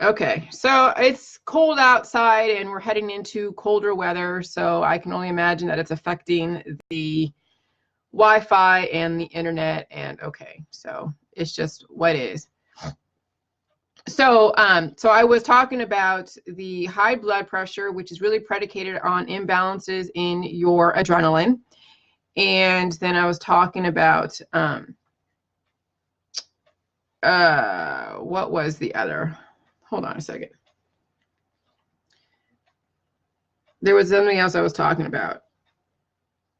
Okay, so it's cold outside and we're heading into colder weather, so I can only imagine that it's affecting the Wi-Fi and the internet, and okay, so it's just what it is. So I was talking about the high blood pressure, which is really predicated on imbalances in your adrenaline. And then I was talking about what was the other? Hold on a second. There was something else I was talking about.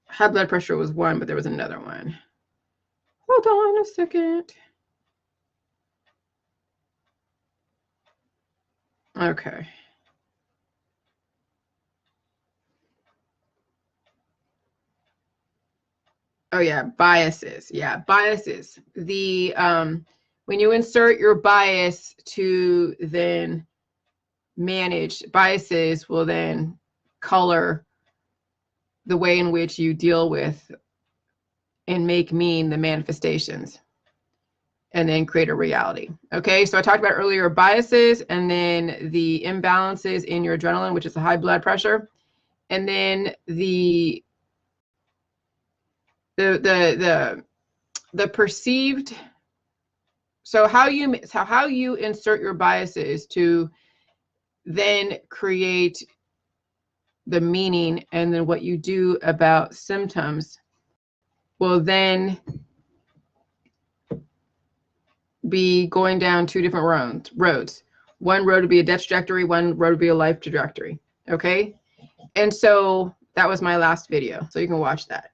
High blood pressure was one, but there was another one. Hold on a second. Okay. Oh yeah, biases. Yeah, biases. The when you insert your bias to then manage, biases will then color the way in which you deal with and make mean the manifestations and then create a reality. Okay, so I talked about earlier biases and then the imbalances in your adrenaline, which is the high blood pressure, and then the perceived, so how you insert your biases to then create the meaning, and then what you do about symptoms will then be going down two different roads. One road would be a death trajectory, one road would be a life trajectory. Okay, and so that was my last video, so you can watch that.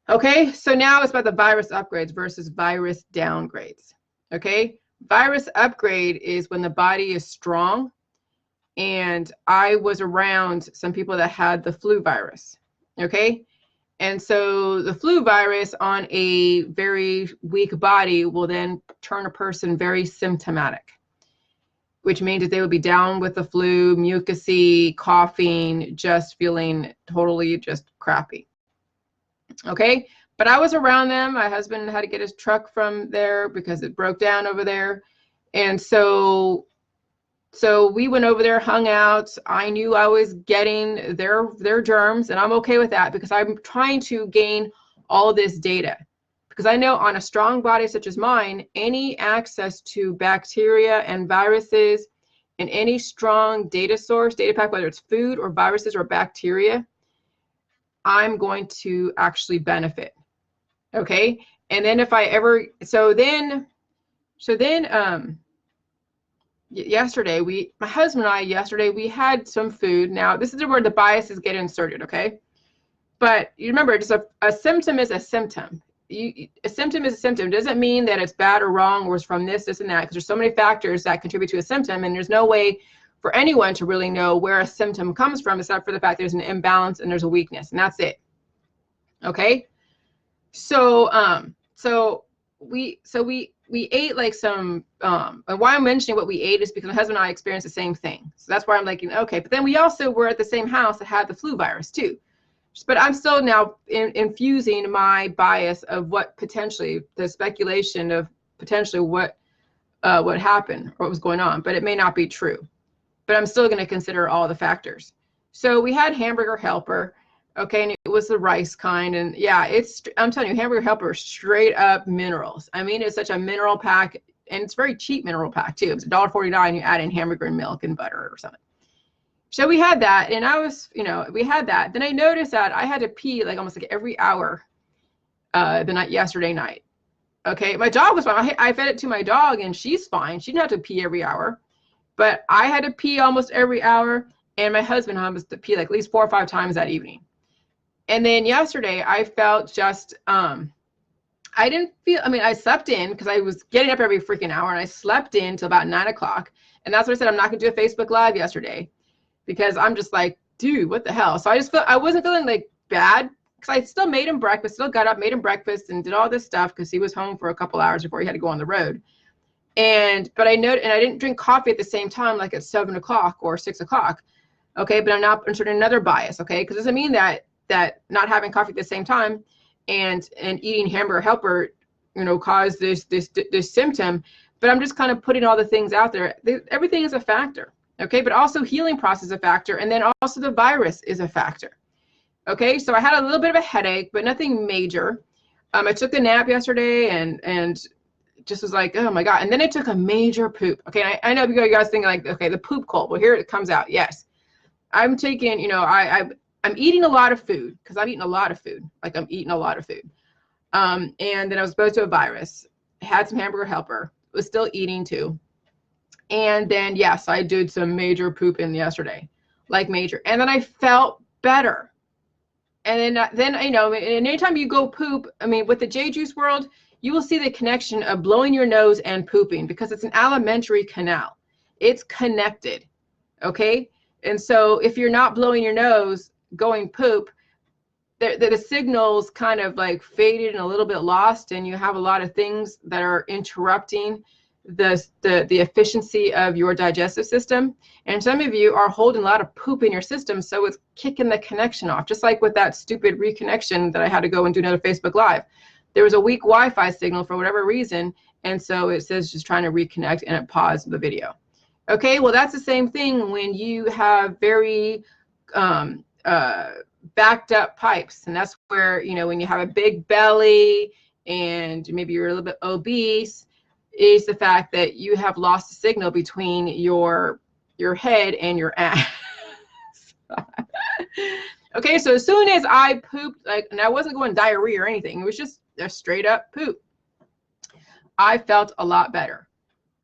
Okay, so now it's about the virus upgrades versus virus downgrades. Okay, virus upgrade is when the body is strong, and I was around some people that had the flu virus. Okay, and so the flu virus on a very weak body will then turn a person very symptomatic, which means that they would be down with the flu, mucousy, coughing, just feeling totally just crappy. Okay, but I was around them. My husband had to get his truck from there because it broke down over there. And so we went over there, hung out. I knew I was getting their germs, and I'm okay with that because I'm trying to gain all this data. Because I know on a strong body such as mine, any access to bacteria and viruses and any strong data source, data pack, whether it's food or viruses or bacteria, I'm going to actually benefit. Okay, and then if I ever, yesterday, my husband and I yesterday, we had some food. Now, this is where the biases get inserted, okay? But you remember, just a symptom is a symptom. A symptom is a symptom. It doesn't mean that it's bad or wrong or it's from this, and that, because there's so many factors that contribute to a symptom, and there's no way for anyone to really know where a symptom comes from except for the fact there's an imbalance and there's a weakness, and that's it. Okay? So we ate like some, and why I'm mentioning what we ate is because my husband and I experienced the same thing. So that's why I'm like, okay, but then we also were at the same house that had the flu virus too. But I'm still now infusing my bias of what potentially, the speculation of potentially what happened or what was going on, but it may not be true. But I'm still going to consider all the factors. So we had hamburger helper. Okay, and it was the rice kind, and yeah, I'm telling you, hamburger helper straight up minerals. I mean, it's such a mineral pack, and it's very cheap mineral pack too. It's $1.49. You add in hamburger and milk and butter or something. So we had that, and I was, we had that. Then I noticed that I had to pee like almost like every hour yesterday night. Okay, my dog was fine. I fed it to my dog, and she's fine. She didn't have to pee every hour, but I had to pee almost every hour, and my husband had to pee like at least 4 or 5 times that evening. And then yesterday I felt just, I slept in because I was getting up every freaking hour, and I slept in till about 9 o'clock. And that's what I said, I'm not gonna do a Facebook Live yesterday because I'm just like, dude, what the hell? So I wasn't feeling like bad because I still made him breakfast, still got up, made him breakfast and did all this stuff because he was home for a couple hours before he had to go on the road. But I didn't drink coffee at the same time, like at 7 o'clock or 6 o'clock. Okay, but I'm not inserting another bias, okay? Because it doesn't mean that not having coffee at the same time and eating hamburger helper, caused this symptom, but I'm just kind of putting all the things out there. Everything is a factor, okay? But also healing process is a factor, and then also the virus is a factor, okay? So I had a little bit of a headache, but nothing major. I took a nap yesterday and just was like, oh my God. And then I took a major poop. Okay, I know you guys think like, okay, the poop cold. Well, here it comes out. Yes, I'm taking, you know, I'm eating a lot of food because I'm eating a lot of food. Like I'm eating a lot of food. And then I was exposed to a virus. Had some hamburger helper. Was still eating too. And then yes, I did some major pooping yesterday, like major. And then I felt better. And then you know, and anytime you go poop, I mean, with the J Juice world, you will see the connection of blowing your nose and pooping because it's an alimentary canal. It's connected, okay? And so if you're not blowing your nose, going poop, the signal's kind of like faded and a little bit lost, and you have a lot of things that are interrupting the efficiency of your digestive system. And some of you are holding a lot of poop in your system, so it's kicking the connection off, just like with that stupid reconnection that I had to go and do another Facebook Live. There was a weak Wi-Fi signal for whatever reason, and so it says just trying to reconnect, and it paused the video. Okay, well, that's the same thing when you have very backed up pipes, and that's where, you know, when you have a big belly and maybe you're a little bit obese, is the fact that you have lost the signal between your head and your ass. Okay, so as soon as I pooped, like, and I wasn't going diarrhea or anything, it was just a straight up poop, I felt a lot better.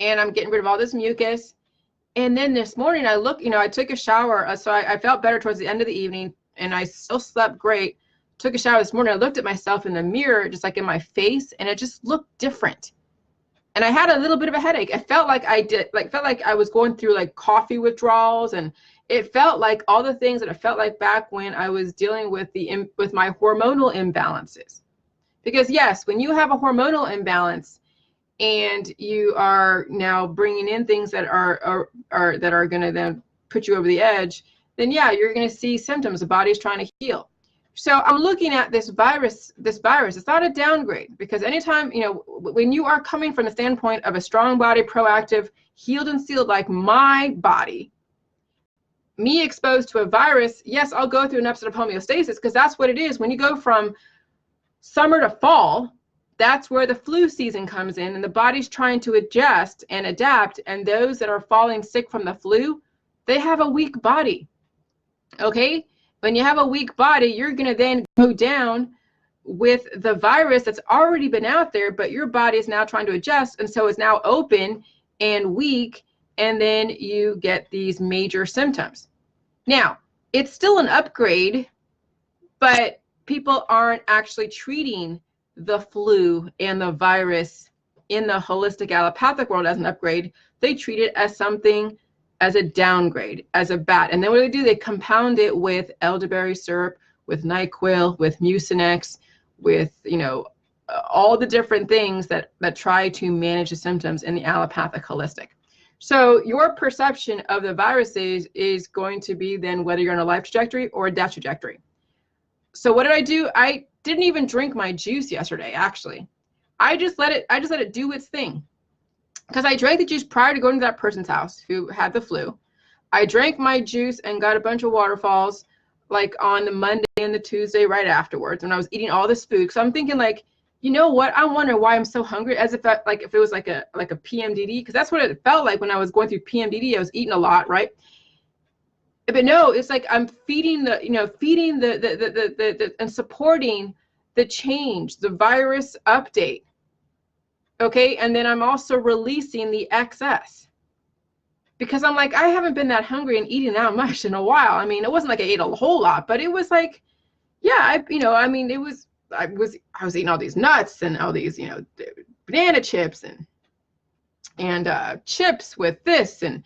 And I'm getting rid of all this mucus. And then this morning I look, you know, I took a shower, so I felt better towards the end of the evening, and I still slept great. Took a shower this morning. I looked at myself in the mirror, just like in my face, and it just looked different. And I had a little bit of a headache. I felt like I was going through like coffee withdrawals, and it felt like all the things that I felt like back when I was dealing with my hormonal imbalances. Because yes, when you have a hormonal imbalance and you are now bringing in things that are going to then put you over the edge, then yeah, you're going to see symptoms. The body's trying to heal. So I'm looking at this virus. It's not a downgrade, because anytime, you know, when you are coming from the standpoint of a strong body, proactive, healed and sealed like my body, me exposed to a virus, yes, I'll go through an episode of homeostasis, because that's what it is. When you go from summer to fall, that's where the flu season comes in, and the body's trying to adjust and adapt. And those that are falling sick from the flu, they have a weak body. Okay? When you have a weak body, you're going to then go down with the virus that's already been out there, but your body is now trying to adjust, and so it's now open and weak, and then you get these major symptoms. Now, it's still an upgrade, but people aren't actually treating the flu and the virus in the holistic allopathic world as an upgrade. They treat it as something, as a downgrade, as a bad. And then what do? They compound it with elderberry syrup, with NyQuil, with Mucinex, with, you know, all the different things that try to manage the symptoms in the allopathic holistic. So your perception of the viruses is going to be then whether you're on a life trajectory or a death trajectory. So what did I do? I didn't even drink my juice yesterday, actually. I just let it do its thing. Because I drank the juice prior to going to that person's house who had the flu. I drank my juice and got a bunch of waterfalls like on the Monday and the Tuesday right afterwards when I was eating all this food. So I'm thinking like, you know what? I wonder why I'm so hungry, as if if it was like a PMDD, because that's what it felt like when I was going through PMDD. I was eating a lot, right? But no, it's like I'm feeding the and supporting the change, the virus update. Okay, and then I'm also releasing the excess, because I'm like, I haven't been that hungry and eating that much in a while. I mean, it wasn't like I ate a whole lot, but it was like, yeah, I was eating all these nuts and all these, you know, banana chips and chips with this and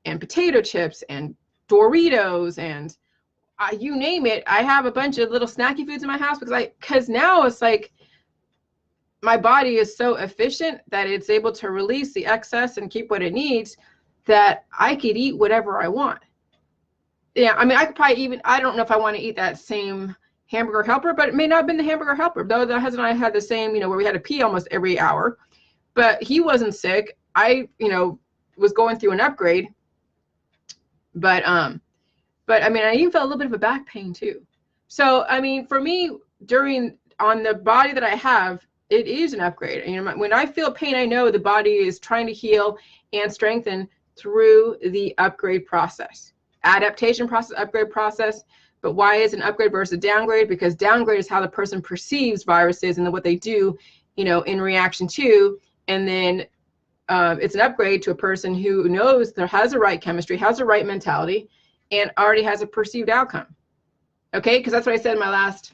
potato chips and Doritos and you name it. I have a bunch of little snacky foods in my house because now it's like, my body is so efficient that it's able to release the excess and keep what it needs, that I could eat whatever I want. Yeah, I mean, I could probably I don't know if I want to eat that same hamburger helper, but it may not have been the hamburger helper. Though the husband and I had the same, you know, where we had to pee almost every hour, but he wasn't sick. I, was going through an upgrade, but I mean, I even felt a little bit of a back pain too. So, I mean, for me, on the body that I have, it is an upgrade. When I feel pain, I know the body is trying to heal and strengthen through the upgrade process, adaptation process, upgrade process. But why is an upgrade versus a downgrade? Because downgrade is how the person perceives viruses and then what they do, in reaction to. And then it's an upgrade to a person who knows there has the right chemistry, has the right mentality, and already has a perceived outcome. Okay, because that's what I said in my last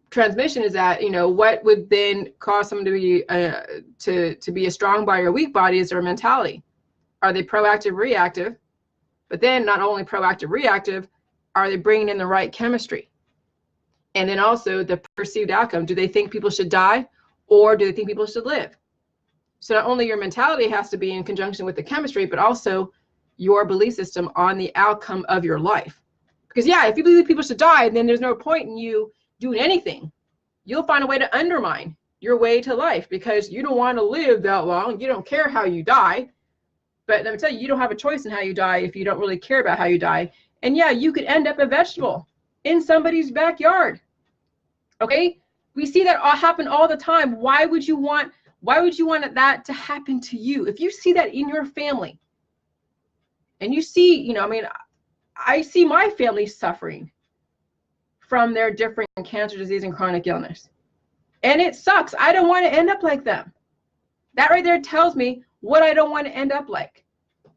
transmission, is that what would then cause someone to be a strong body or weak body is their mentality. Are they proactive, reactive? But then not only proactive, reactive, are they bringing in the right chemistry? And then also the perceived outcome. Do they think people should die, or do they think people should live? So not only your mentality has to be in conjunction with the chemistry, but also your belief system on the outcome of your life. Because yeah, if you believe people should die, then there's no point in you doing anything. You'll find a way to undermine your way to life because you don't want to live that long. You don't care how you die. But let me tell you, you don't have a choice in how you die if you don't really care about how you die. And yeah, you could end up a vegetable in somebody's backyard. Okay? We see that happen all the time. Why would you want that to happen to you? If you see that in your family, and you see, I see my family suffering from their different cancer, disease, and chronic illness. And it sucks. I don't want to end up like them. That right there tells me what I don't want to end up like.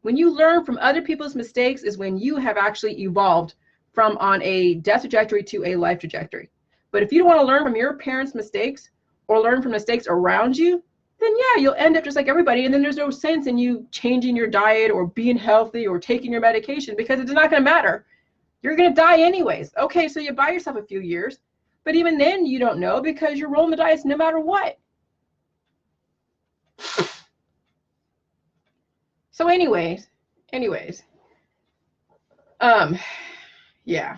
When you learn from other people's mistakes is when you have actually evolved from on a death trajectory to a life trajectory. But if you don't want to learn from your parents' mistakes or learn from mistakes around you, then yeah, you'll end up just like everybody. And then there's no sense in you changing your diet or being healthy or taking your medication because it's not going to matter. You're going to die anyways. Okay, so you buy yourself a few years, but even then you don't know because you're rolling the dice no matter what. So anyways, yeah.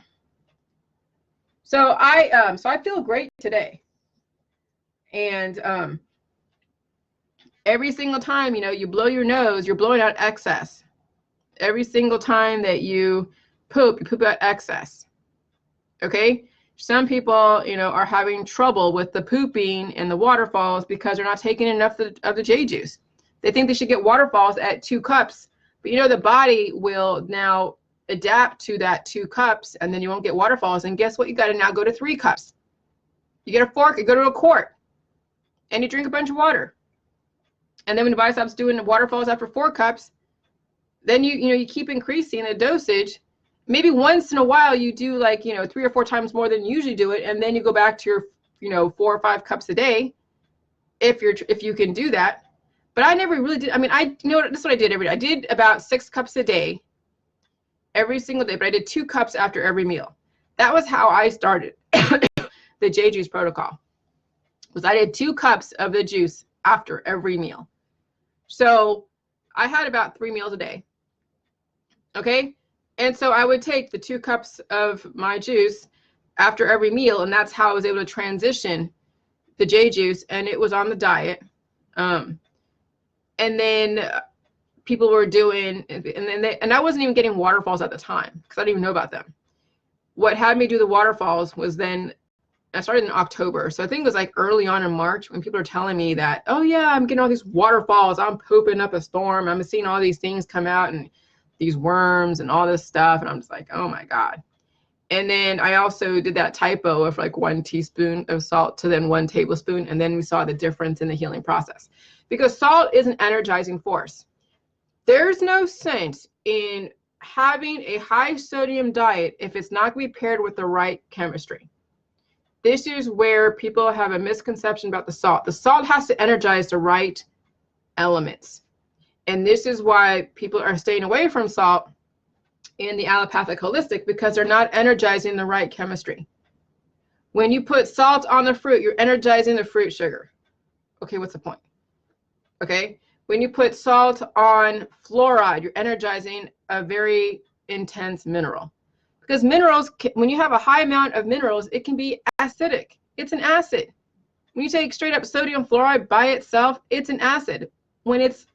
So I feel great today. And every single time, you blow your nose, you're blowing out excess. Every single time that you poop out excess. Okay? Some people, are having trouble with the pooping and the waterfalls because they're not taking enough of the J juice. They think they should get waterfalls at 2 cups, but the body will now adapt to that 2 cups, and then you won't get waterfalls. And guess what? You got to now go to 3 cups. You get a fork, you go to a quart, and you drink a bunch of water. And then when the body stops doing the waterfalls after 4 cups, then you keep increasing the dosage. Maybe once in a while you do 3 or 4 times more than you usually do it, and then you go back to your 4 or 5 cups a day, if you can do that. But I never really did. I mean, this is what I did every day. I did about 6 cups a day, every single day, but I did 2 cups after every meal. That was how I started the J Juice protocol. Was I did 2 cups of the juice after every meal. So I had about 3 meals a day. Okay. And so I would take the 2 cups of my juice after every meal. And that's how I was able to transition the J juice. And it was on the diet. And then people were doing, and I wasn't even getting waterfalls at the time because I didn't even know about them. What had me do the waterfalls was then, I started in October. So I think it was early on in March when people are telling me that, oh yeah, I'm getting all these waterfalls. I'm pooping up a storm. I'm seeing all these things come out and these worms and all this stuff. And I'm just like, oh my God. And then I also did that typo of 1 teaspoon of salt to then 1 tablespoon. And then we saw the difference in the healing process because salt is an energizing force. There's no sense in having a high sodium diet if it's not going to be paired with the right chemistry. This is where people have a misconception about the salt. The salt has to energize the right elements. And this is why people are staying away from salt in the allopathic holistic because they're not energizing the right chemistry. When you put salt on the fruit, you're energizing the fruit sugar. Okay, what's the point? Okay, when you put salt on fluoride, you're energizing a very intense mineral. Because minerals, when you have a high amount of minerals, it can be acidic. It's an acid. When you take straight up sodium fluoride by itself, it's an acid. When it's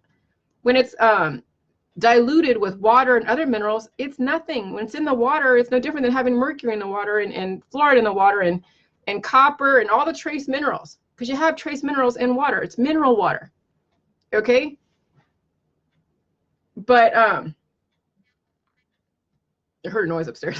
When it's diluted with water and other minerals, it's nothing. When it's in the water, it's no different than having mercury in the water and fluoride in the water and copper and all the trace minerals, because you have trace minerals in water. It's mineral water. Okay? But I heard a noise upstairs.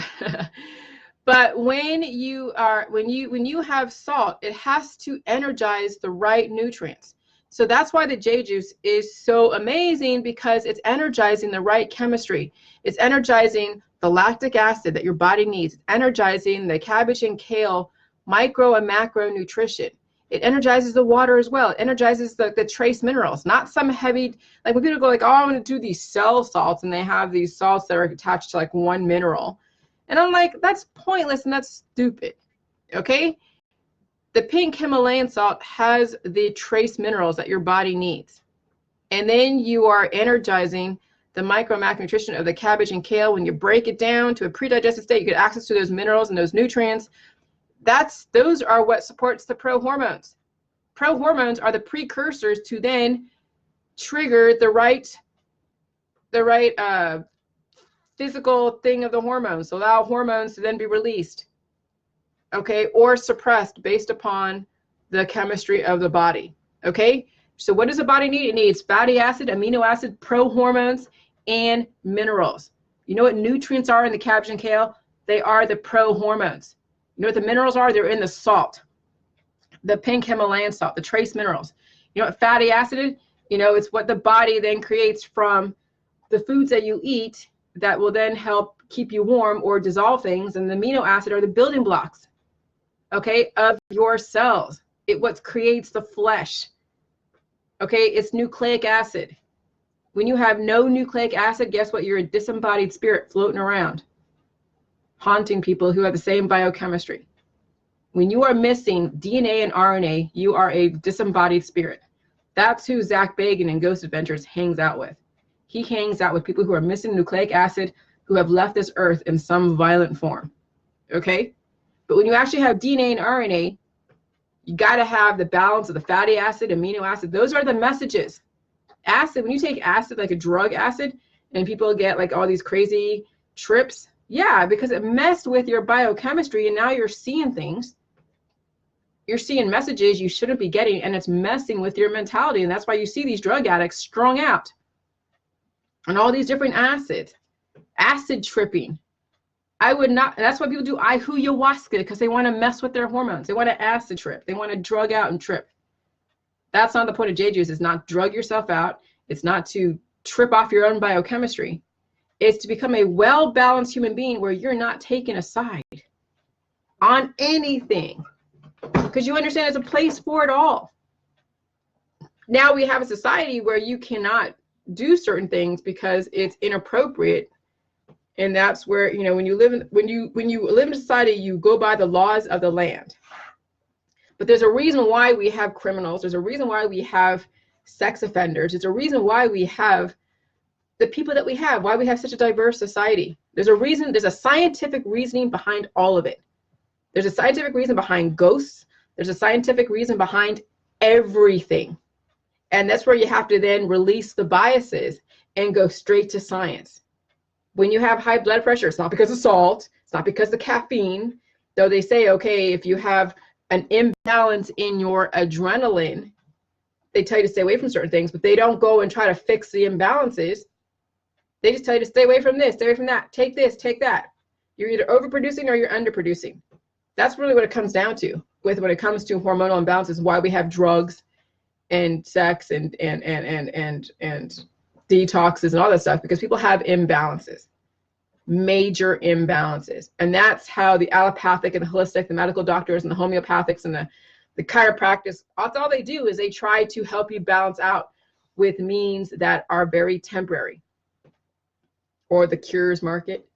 But when you have salt, it has to energize the right nutrients. So that's why the J juice is so amazing, because it's energizing the right chemistry. It's energizing the lactic acid that your body needs. It's energizing the cabbage and kale micro and macro nutrition. It energizes the water as well. It energizes the trace minerals, not some heavy, like when people go like, oh, I want to do these cell salts, and they have these salts that are attached to like one mineral. And I'm like, that's pointless and that's stupid, okay? The pink Himalayan salt has the trace minerals that your body needs. And then you are energizing the micro macronutrition of the cabbage and kale. When you break it down to a pre-digested state, you get access to those minerals and those nutrients. Those are what supports the pro-hormones. Pro-hormones are the precursors to then trigger the right physical thing of the hormones, so allow hormones to then be released, okay, or suppressed based upon the chemistry of the body, okay? So what does the body need? It needs fatty acid, amino acid, pro-hormones, and minerals. You know what nutrients are in the cabbage and kale? They are the pro-hormones. You know what the minerals are? They're in the salt, the pink Himalayan salt, the trace minerals. You know what fatty acid is? You know, it's what the body then creates from the foods that you eat that will then help keep you warm or dissolve things. And the amino acid are the building blocks, okay, of your cells. It what creates the flesh, okay? It's nucleic acid. When you have no nucleic acid, guess what? You're a disembodied spirit floating around, haunting people who have the same biochemistry. When you are missing DNA and RNA, you are a disembodied spirit. That's who Zach Bagan in Ghost Adventures hangs out with. He hangs out with people who are missing nucleic acid, who have left this earth in some violent form, okay? But when you actually have DNA and RNA, you got to have the balance of the fatty acid, amino acid. Those are the messages. Acid, when you take acid, like a drug acid, and people get like all these crazy trips, yeah, because it messed with your biochemistry, and now you're seeing things. You're seeing messages you shouldn't be getting, and it's messing with your mentality, and that's why you see these drug addicts strung out on all these different acids, acid tripping. I would not, that's why people do ayahuasca, because they want to mess with their hormones. They want to acid trip. They want to drug out and trip. That's not the point of J juice. It's not drug yourself out. It's not to trip off your own biochemistry. It's to become a well-balanced human being where you're not taking a side on anything, because you understand there's a place for it all. Now we have a society where you cannot do certain things because it's inappropriate, and that's where, you know, when you live in society, you go by the laws of the land. But there's a reason why we have criminals. There's a reason why we have sex offenders. There's a reason why we have the people that we have, why we have such a diverse society. There's a reason. There's a scientific reasoning behind all of it. There's a scientific reason behind ghosts. There's a scientific reason behind everything. And that's where you have to then release the biases and go straight to science. When you have high blood pressure, it's not because of salt, it's not because of caffeine, though they say, okay, if you have an imbalance in your adrenaline, they tell you to stay away from certain things, but they don't go and try to fix the imbalances. They just tell you to stay away from this, stay away from that, take this, take that. You're either overproducing or you're underproducing. That's really what it comes down to with when it comes to hormonal imbalances, why we have drugs and sex and detoxes and all that stuff, because people have imbalances, major imbalances. And that's how the allopathic and the holistic, the medical doctors and the homeopathics and the chiropractors, that's all they do is they try to help you balance out with means that are very temporary. Or the cures market.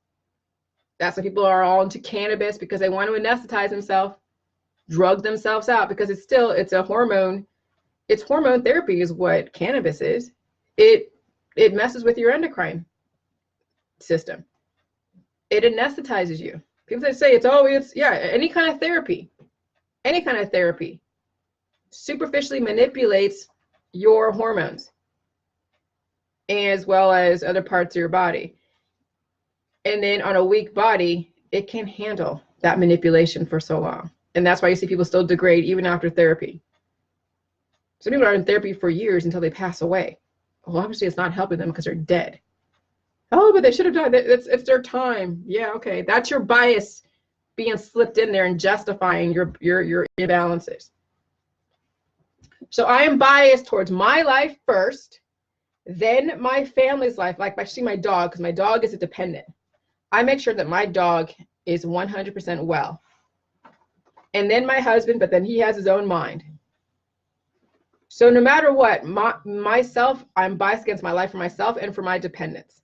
That's why people are all into cannabis, because they want to anesthetize themselves, drug themselves out, because it's a hormone. It's hormone therapy is what cannabis is. It messes with your endocrine system. It anesthetizes you. People that say any kind of therapy superficially manipulates your hormones. as well as other parts of your body. And then on a weak body, it can handle that manipulation for so long. And that's why you see people still degrade even after therapy. Some people are in therapy for years until they pass away. Well, obviously it's not helping them because they're dead. Oh, but they should have died. It's their time. Yeah, okay. That's your bias being slipped in there and justifying your imbalances. So I am biased towards my life first, then my family's life. Like I see my dog, because my dog is a dependent. I make sure that my dog is 100% well. And then my husband, but then he has his own mind. So no matter what, myself, I'm biased against my life for myself and for my dependents.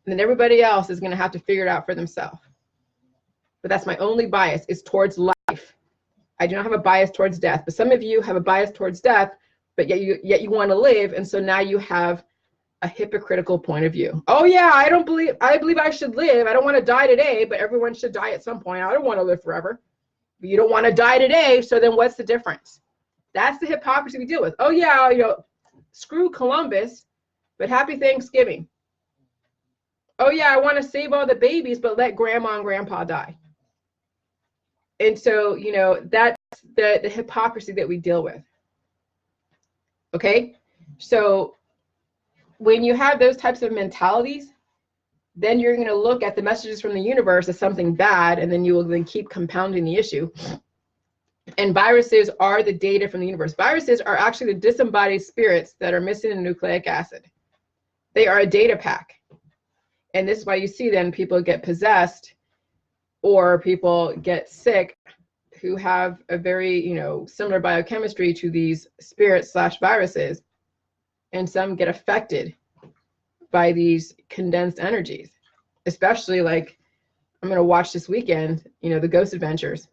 And then everybody else is going to have to figure it out for themselves. But that's my only bias, is towards life. I do not have a bias towards death. But some of you have a bias towards death, but yet you want to live. And so now you have a hypocritical point of view. Oh yeah, I believe I should live. I don't want to die today, but everyone should die at some point. I don't want to live forever. But you don't want to die today, so then what's the difference? That's the hypocrisy we deal with. Oh yeah, screw Columbus, but happy Thanksgiving. Oh yeah, I want to save all the babies, but let grandma and grandpa die. And so, that's the hypocrisy that we deal with. Okay? So when you have those types of mentalities, then you're going to look at the messages from the universe as something bad, and then you will then keep compounding the issue. And viruses are the data from the universe. Viruses are actually the disembodied spirits that are missing in nucleic acid. They are a data pack. And this is why you see then people get possessed or people get sick who have a very, similar biochemistry to these spirits/viruses. And some get affected by these condensed energies, especially like I'm going to watch this weekend, the Ghost Adventures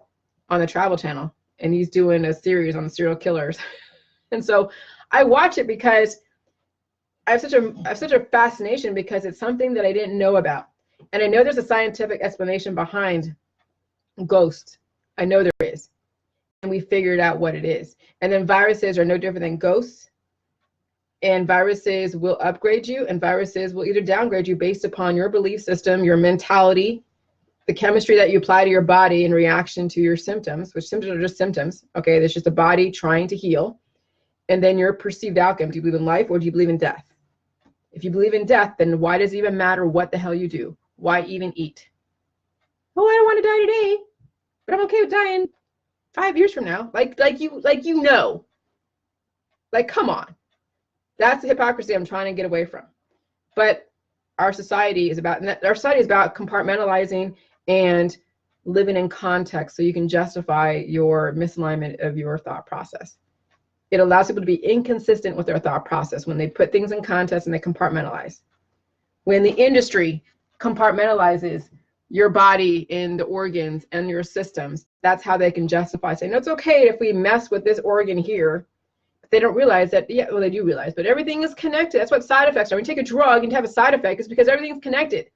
on the Travel Channel. And he's doing a series on the serial killers. And so I watch it because I have such a fascination, because it's something that I didn't know about. And I know there's a scientific explanation behind ghosts. I know there is. And we figured out what it is. And then viruses are no different than ghosts. And viruses will upgrade you, and viruses will either downgrade you based upon your belief system, your mentality, the chemistry that you apply to your body in reaction to your symptoms, which symptoms are just symptoms. Okay, there's just a body trying to heal. And then your perceived outcome. Do you believe in life or do you believe in death? If you believe in death, then why does it even matter what the hell you do? Why even eat? Oh, I don't want to die today, but I'm okay with dying 5 years from now. Like come on. That's the hypocrisy I'm trying to get away from. But our society is about compartmentalizing and living in context so you can justify your misalignment of your thought process. It allows people to be inconsistent with their thought process when they put things in context and they compartmentalize. When the industry compartmentalizes your body and the organs and your systems, that's how they can justify saying, no, it's okay if we mess with this organ here. They don't realize that, yeah, well, they do realize, but everything is connected. That's what side effects are. When you take a drug and have a side effect, it's because everything's connected.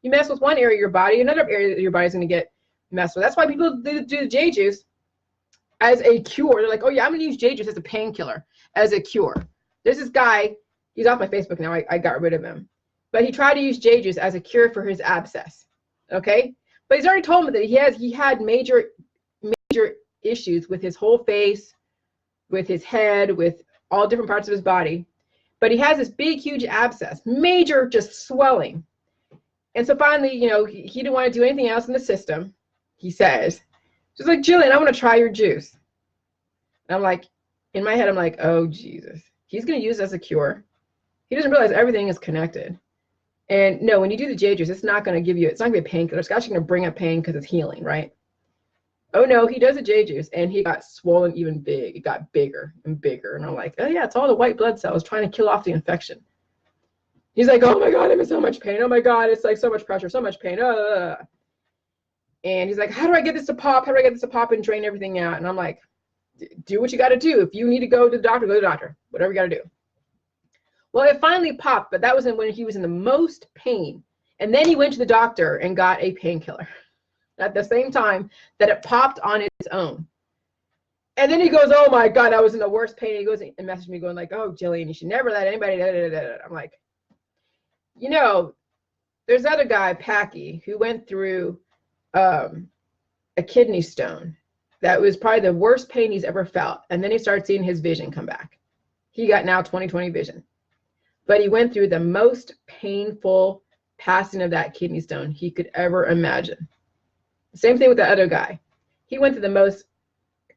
You mess with one area of your body, another area of your body's going to get messed with. That's why people do the J juice as a cure. They're like, oh yeah, I'm going to use J juice as a painkiller, as a cure. There's this guy, he's off my Facebook now. I got rid of him. But he tried to use J juice as a cure for his abscess. Okay? But he's already told me that he had major issues with his whole face, with his head, with all different parts of his body. But he has this big, huge abscess, major just swelling. And so finally, he didn't want to do anything else in the system, he says. She's like, Jillian, I want to try your juice. And I'm like, in my head, I'm like, oh, Jesus. He's going to use it as a cure. He doesn't realize everything is connected. And no, when you do the J juice, it's not going to give you, it's not going to be a painkiller. It's actually going to bring up pain because it's healing, right? Oh no, he does a J juice and he got swollen even big. It got bigger and bigger. And I'm like, oh yeah, it's all the white blood cells trying to kill off the infection. He's like, oh my God, I'm in so much pain. Oh my God, it's like so much pressure, so much pain. And he's like, how do I get this to pop? How do I get this to pop and drain everything out? And I'm like, do what you got to do. If you need to go to the doctor, go to the doctor. Whatever you got to do. Well, it finally popped, but that was when he was in the most pain. And then he went to the doctor and got a painkiller at the same time that it popped on its own. And then he goes, oh my God, I was in the worst pain. He goes and messaged me going like, oh, Jillian, you should never let anybody, da, da, da, da. I'm like, you know, there's other guy, Packy, who went through a kidney stone. That was probably the worst pain he's ever felt. And then he started seeing his vision come back. He got now 20/20 vision. But he went through the most painful passing of that kidney stone he could ever imagine. Same thing with the other guy. He went through the most,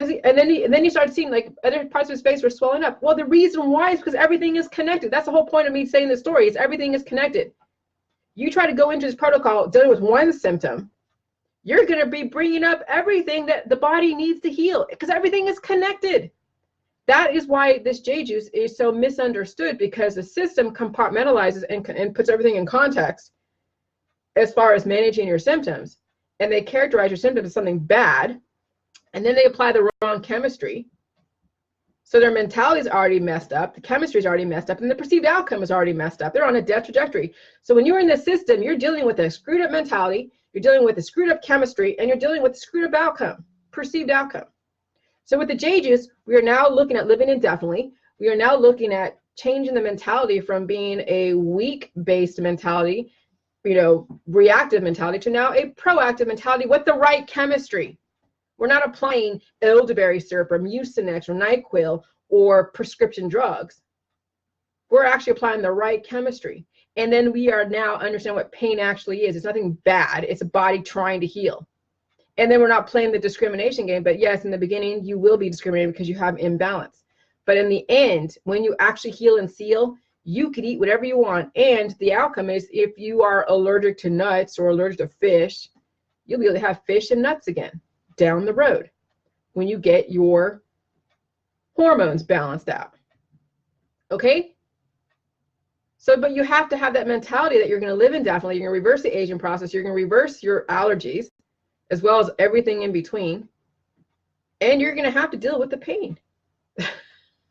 and then he started seeing like other parts of his face were swelling up. Well, the reason why is because everything is connected. That's the whole point of me saying this story, is everything is connected. You try to go into this protocol dealing with one symptom, you're going to be bringing up everything that the body needs to heal, because everything is connected. That is why this J juice is so misunderstood, because the system compartmentalizes and puts everything in context as far as managing your symptoms. And they characterize your symptoms as something bad, and then they apply the wrong chemistry. So their mentality is already messed up, the chemistry is already messed up, and the perceived outcome is already messed up. They're on a death trajectory. So when you're in the system, you're dealing with a screwed up mentality, you're dealing with a screwed up chemistry, and you're dealing with a screwed up outcome, perceived outcome. So with the J juice, we are now looking at living indefinitely. We are now looking at changing the mentality from being a weak-based mentality, you know, reactive mentality, to now a proactive mentality with the right chemistry. We're not applying elderberry syrup or Mucinex or NyQuil or prescription drugs. We're actually applying the right chemistry. And then we are now understanding what pain actually is. It's nothing bad. It's a body trying to heal. And then we're not playing the discrimination game. But yes, in the beginning, you will be discriminated because you have imbalance. But in the end, when you actually heal and seal, you could eat whatever you want. And the outcome is, if you are allergic to nuts or allergic to fish, you'll be able to have fish and nuts again down the road when you get your hormones balanced out. Okay? So, but you have to have that mentality that you're going to live indefinitely. You're going to reverse the aging process. You're going to reverse your allergies, as well as everything in between. And you're going to have to deal with the pain.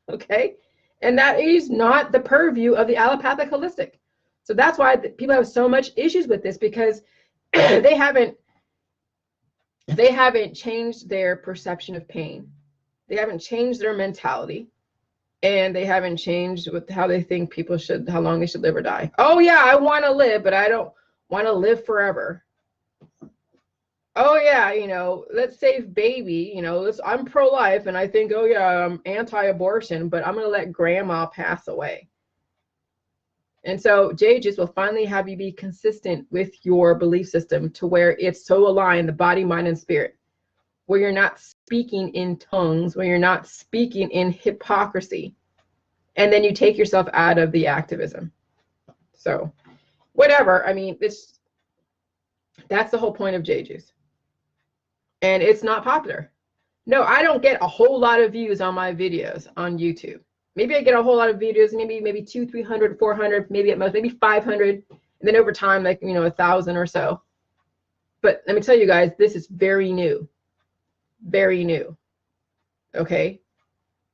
Okay? And that is not the purview of the allopathic holistic. So that's why people have so much issues with this, because they haven't changed their perception of pain. They haven't changed their mentality, and they haven't changed with how they think people should, how long they should live or die. Oh yeah, I want to live, but I don't want to live forever. Oh yeah, you know, let's save baby, you know, I'm pro-life, and I think, oh yeah, I'm anti-abortion, but I'm going to let grandma pass away. And so J-Juice will finally have you be consistent with your belief system, to where it's so aligned, the body, mind, and spirit, where you're not speaking in tongues, where you're not speaking in hypocrisy, and then you take yourself out of the activism. So whatever, I mean, that's the whole point of J-Juice. And it's not popular. No, I don't get a whole lot of views on my videos on YouTube. Maybe I get a whole lot of videos, maybe 200, 300, 400, maybe at most, maybe 500. And then over time, like, you know, 1,000 or so. But let me tell you guys, this is very new. Very new. Okay?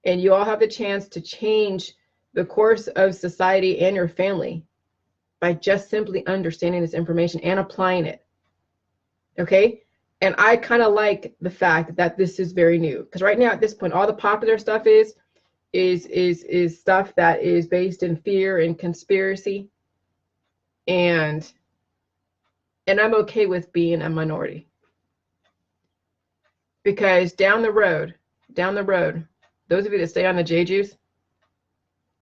And you all have the chance to change the course of society and your family by just simply understanding this information and applying it. Okay? And I kind of like the fact that this is very new, because right now at this point, all the popular stuff is stuff that is based in fear and conspiracy, and I'm okay with being a minority, because down the road, those of you that stay on the J-Juice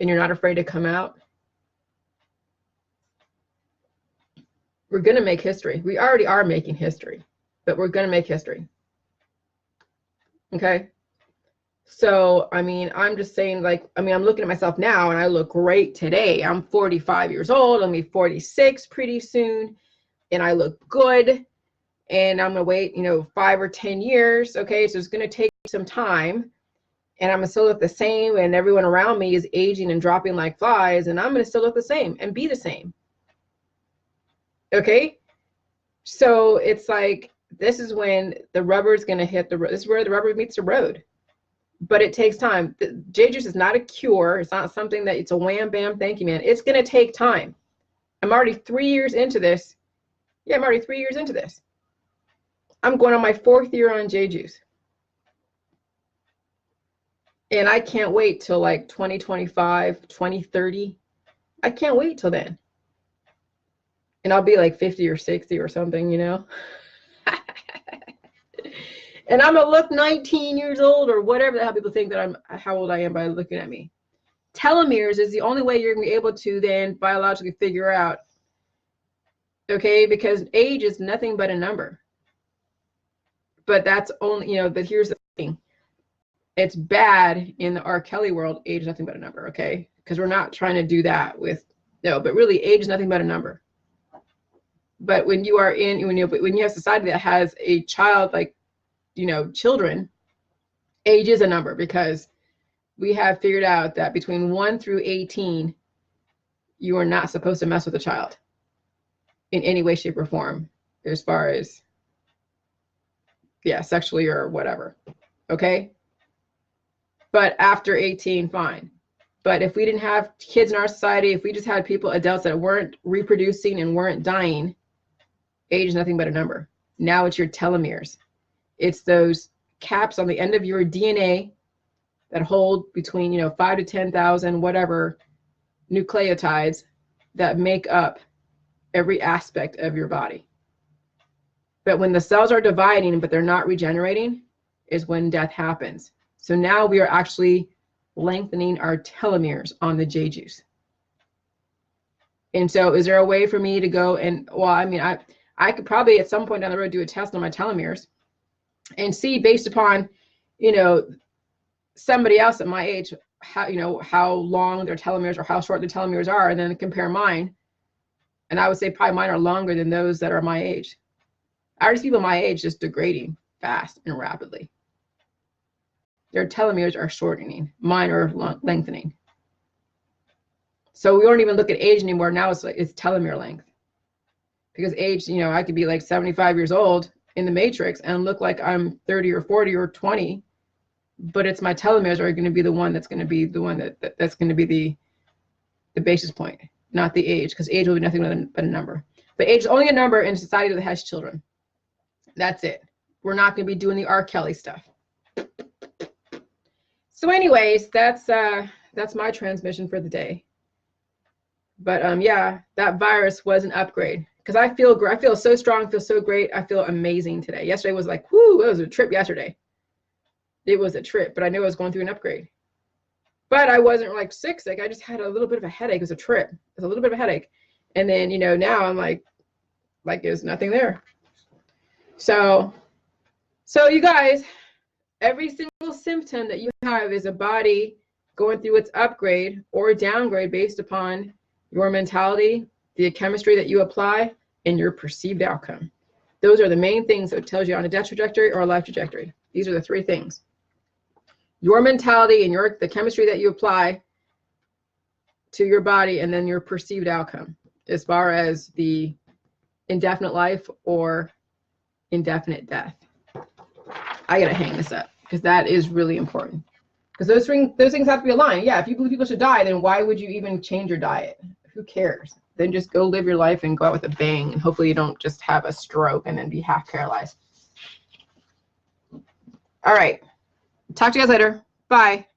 and you're not afraid to come out, we're going to make history. We already are making history, but we're going to make history. Okay? So, I mean, I'm just saying, like, I mean, I'm looking at myself now and I look great today. I'm 45 years old. I'll be 46 pretty soon. And I look good. And I'm going to wait, you know, 5 or 10 years. Okay? So it's going to take some time. And I'm going to still look the same. And everyone around me is aging and dropping like flies. And I'm going to still look the same and be the same. Okay? So it's like, this is when the rubber is going to hit the road. This is where the rubber meets the road. But it takes time. The J-Juice is not a cure. It's not something that it's a wham, bam, thank you, man. It's going to take time. I'm already 3 years into this. Yeah, I'm already 3 years into this. I'm going on my 4th year on J-Juice. And I can't wait till like 2025, 2030. I can't wait till then. And I'll be like 50 or 60 or something, you know? And I'm gonna look 19 years old or whatever the hell people think that I'm, how old I am by looking at me. Telomeres is the only way you're gonna be able to then biologically figure out, okay? Because age is nothing but a number. But that's only, you know, but here's the thing. It's bad in the R. Kelly world, age is nothing but a number, okay? Because we're not trying to do that with, no, but really age is nothing but a number. But when you are in, when you have society that has a child, like, you know, children, age is a number, because we have figured out that between 1 through 18, you are not supposed to mess with a child in any way, shape, or form, as far as, yeah, sexually or whatever, okay? But after 18, fine. But if we didn't have kids in our society, if we just had people, adults that weren't reproducing and weren't dying, age is nothing but a number. Now it's your telomeres. It's those caps on the end of your DNA that hold between, you know, 5 to 10,000 whatever nucleotides that make up every aspect of your body. But when the cells are dividing but they're not regenerating is when death happens. So now we are actually lengthening our telomeres on the J juice. And so is there a way for me to go and, well, I mean, I could probably at some point down the road do a test on my telomeres and see, based upon, you know, somebody else at my age, how, you know, how long their telomeres or how short their telomeres are, and then compare mine. And I would say probably mine are longer than those that are my age. I already see people my age just degrading fast and rapidly. Their telomeres are shortening. Mine are lengthening. So we don't even look at age anymore. Now it's like, it's telomere length. Because age, you know, I could be like 75 years old in the matrix and look like I'm 30 or 40 or 20, but it's my telomeres are going to be the one that's going to be the one that's going to be the basis point, not the age, because age will be nothing but a number. But age is only a number in a society that has children. That's it. We're not going to be doing the R. Kelly stuff. So anyways, that's my transmission for the day. But yeah, that virus was an upgrade, because I feel so strong, feel so great. I feel amazing today. Yesterday was like, whoo, it was a trip yesterday. It was a trip, but I knew I was going through an upgrade. But I wasn't like sick. I just had a little bit of a headache. It was a trip. It was a little bit of a headache. And then, you know, now I'm like there's nothing there. So you guys, every single symptom that you have is a body going through its upgrade or downgrade based upon your mentality, the chemistry that you apply, and your perceived outcome. Those are the main things that tells you on a death trajectory or a life trajectory. These are the three things. Your mentality and the chemistry that you apply to your body, and then your perceived outcome as far as the indefinite life or indefinite death. I gotta hang this up because that is really important. Because those things have to be aligned. Yeah, if you believe people should die, then why would you even change your diet? Who cares? Then just go live your life and go out with a bang, and hopefully you don't just have a stroke and then be half paralyzed. All right. Talk to you guys later. Bye.